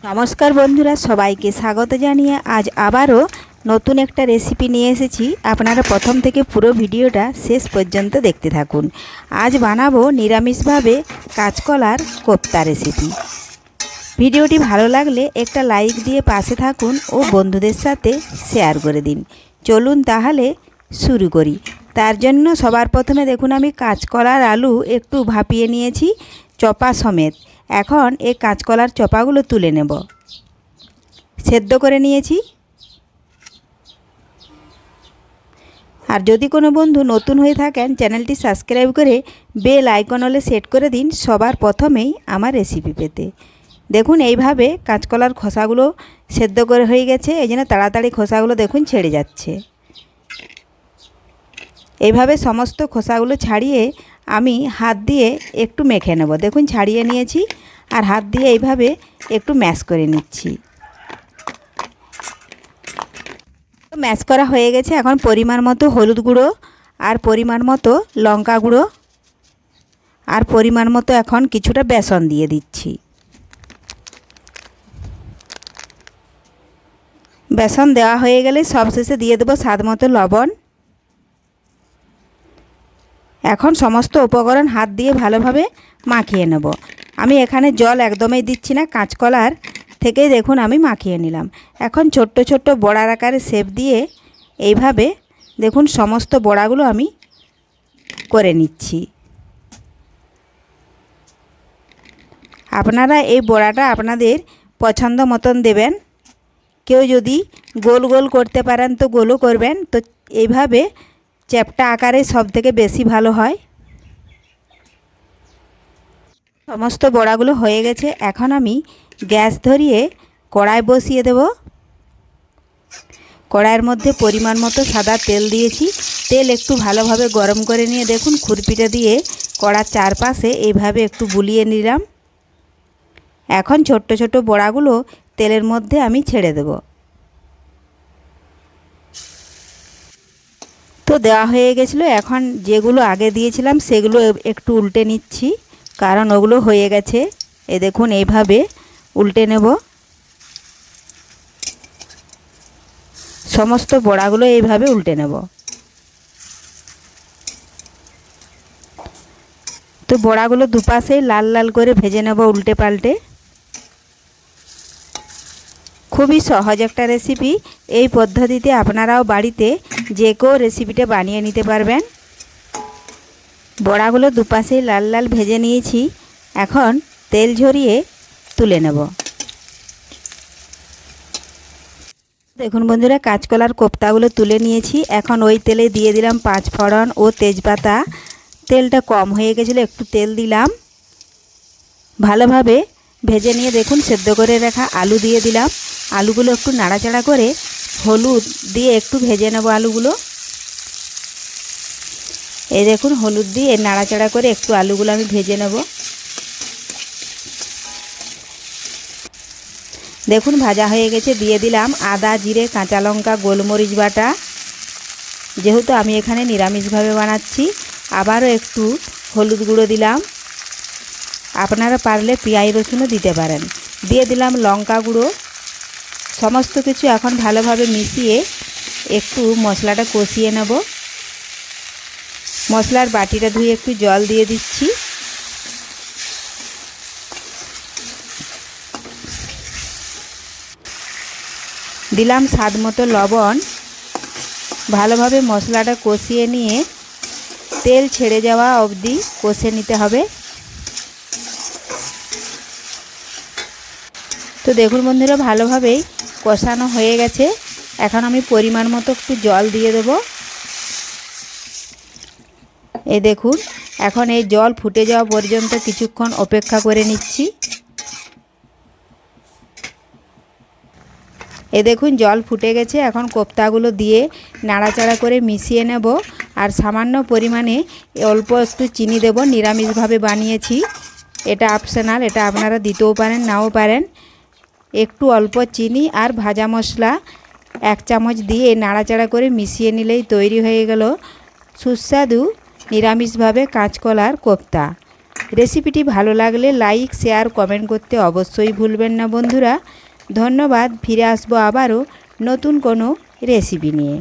নমস্কার বন্ধুরা, সবাইকে স্বাগত জানিয়ে আজ আবারও নতুন একটা রেসিপি নিয়ে এসেছি। আপনারা প্রথম থেকে পুরো ভিডিওটা শেষ পর্যন্ত দেখতে থাকুন। আজ বানাবো নিরামিষভাবে কাঁচকলার কোপ্তা রেসিপি। ভিডিওটি ভালো লাগলে একটা লাইক দিয়ে পাশে থাকুন ও বন্ধুদের সাথে শেয়ার করে দিন। চলুন তাহলে শুরু করি। তার জন্য সবার প্রথমে দেখুন আমি কাঁচকলার আলু একটু ভাপিয়ে নিয়েছি চপা সমেত। এখন এই কাঁচকলার চপাগুলো তুলে নেব। সেদ্ধ করে নিয়েছি। আর যদি কোনো বন্ধু নতুন হয়ে থাকেন চ্যানেলটি সাবস্ক্রাইব করে বেল আইকন হলে সেট করে দিন সবার প্রথমেই আমার রেসিপি পেতে। দেখুন এইভাবে কাঁচকলার খোসাগুলো সেদ্ধ করে হয়ে গেছে, এই জন্য তাড়াতাড়ি খোসাগুলো দেখুন ছেড়ে যাচ্ছে। এইভাবে সমস্ত খোসাগুলো ছাড়িয়ে আমি হাত দিয়ে একটু মেখে নেব। দেখুন ছাড়িয়ে নিয়েছি আর হাত দিয়ে এইভাবে একটু ম্যাশ করে নিচ্ছি। ম্যাশ করা হয়ে গেছে। এখন পরিমাণ মতো হলুদ গুঁড়ো আর পরিমাণ মতো লঙ্কা গুঁড়ো আর পরিমাণ মতো এখন কিছুটা বেসন দিয়ে দিচ্ছি। বেসন দেওয়া হয়ে গেলে সবশেষে দিয়ে দেবো স্বাদ মতো লবণ। এখন সমস্ত উপকরণ হাত দিয়ে ভালোভাবে মাখিয়ে নেব। আমি এখানে জল একদমই দিচ্ছি না, কাঁচকলার থেকেই দেখুন আমি মাখিয়ে নিলাম। এখন ছোট্ট ছোট্ট বড়ার আকারে শেপ দিয়ে এইভাবে দেখুন সমস্ত বড়াগুলো আমি করে নিচ্ছি। আপনারা এই বড়াটা আপনাদের পছন্দ মতন দেবেন। কেউ যদি গোল গোল করতে পারেন তো গোলও করবেন, তো এইভাবে চ্যাপ্টা আকারে সব থেকে বেশি ভালো হয়। সমস্ত বড়াগুলো হয়ে গেছে। এখন আমি গ্যাস ধরিয়ে কড়াই বসিয়ে দেব। কড়াইয়ের মধ্যে পরিমাণ মতো সাদা তেল দিয়েছি। তেল একটু ভালোভাবে গরম করে নিয়ে দেখুন খুরপিটা দিয়ে কড়ার চারপাশে এইভাবে একটু বুলিয়ে নিলাম। এখন ছোট্ট ছোট্ট বড়াগুলো তেলের মধ্যে আমি ছেড়ে দেব। তো দেওয়া হয়ে গেছিলো। এখন যেগুলো আগে দিয়েছিলাম সেগুলো একটু উল্টে নিচ্ছি, কারণ ওগুলো হয়ে গেছে। এই দেখুন এইভাবে উল্টে নেব। সমস্ত বড়াগুলো এইভাবে উল্টে নেব। তো বড়াগুলো দুপাশেই লাল লাল করে ভেজে নেব উল্টে পাল্টে। খুবই সহজ একটা রেসিপি। এই পদ্ধতিতে আপনারাও বাড়িতে যে কেউ রেসিপিটা বানিয়ে নিতে পারবেন। বড়াগুলো দুপাশেই লাল লাল ভেজে নিয়েছি। এখন তেল ঝরিয়ে তুলে নেব। দেখুন বন্ধুরা, কাঁচকলার কোপ্তাগুলো তুলে নিয়েছি। এখন ওই তেলে দিয়ে দিলাম 5 ফোড়ন ও তেজপাতা। তেলটা কম হয়ে গেছিলো, একটু তেল দিলাম। ভালোভাবে ভেজে নিয়ে দেখুন সেদ্ধ করে রাখা আলু দিয়ে দিলাম। আলুগুলো একটু নাড়াচাড়া করে হলুদ দিয়ে একটু ভেজে নেব আলুগুলো। এই দেখুন হলুদ দিয়ে নাড়াচাড়া করে একটু আলুগুলো আমি ভেজে নেব। দেখুন ভাজা হয়ে গেছে। দিয়ে দিলাম আদা, জিরে, কাঁচা লঙ্কা, গোলমরিচ বাটা। যেহেতু আমি এখানে নিরামিষভাবে বানাচ্ছি, আবারও একটু হলুদ গুঁড়ো দিলাম। আপনারা পারলে পেঁয়াজ রসুনও দিতে পারেন। দিয়ে দিলাম লঙ্কা গুঁড়ো। সমস্ত কিছু এখন ভালোভাবে মিশিয়ে একটু মশলাটা কষিয়ে নেব। মশলার বাটিটা ধুয়ে একটু জল দিয়ে দিচ্ছি। দিলাম স্বাদ মতো লবণ। ভালোভাবে মশলাটা কষিয়ে নিয়ে তেল ছেড়ে যাওয়া অবধি কষে নিতে হবে। তো দেখুন বন্ধুরা, ভালোভাবেই কষানো হয়ে গেছে। এখন আমি পরিমাণ মতো একটু জল দিয়ে দেব। এই দেখুন এখন এই জল ফুটে যাওয়া পর্যন্ত কিছুক্ষণ অপেক্ষা করে নিচ্ছি। এই দেখুন জল ফুটে গেছে। এখন কোপ্তাগুলো দিয়ে নাড়াচাড়া করে মিশিয়ে নেব। আর সামান্য পরিমাণে অল্প একটু চিনি দেব। নিরামিষভাবে বানিয়েছি, এটা অপশনাল, এটা আপনারা দিতেও পারেন নাও পারেন। একটু অল্প চিনি আর ভাজা মশলা 1 চামচ দিয়ে নাড়াচাড়া করে মিশিয়ে নিলেই তৈরি হয়ে গেল সুস্বাদু নিরামিষভাবে কাঁচকলার কোপ্তা। রেসিপিটি ভালো লাগলে লাইক শেয়ার কমেন্ট করতে অবশ্যই ভুলবেন না বন্ধুরা। ধন্যবাদ। ফিরে আসবো আবারও নতুন কোনো রেসিপি নিয়ে।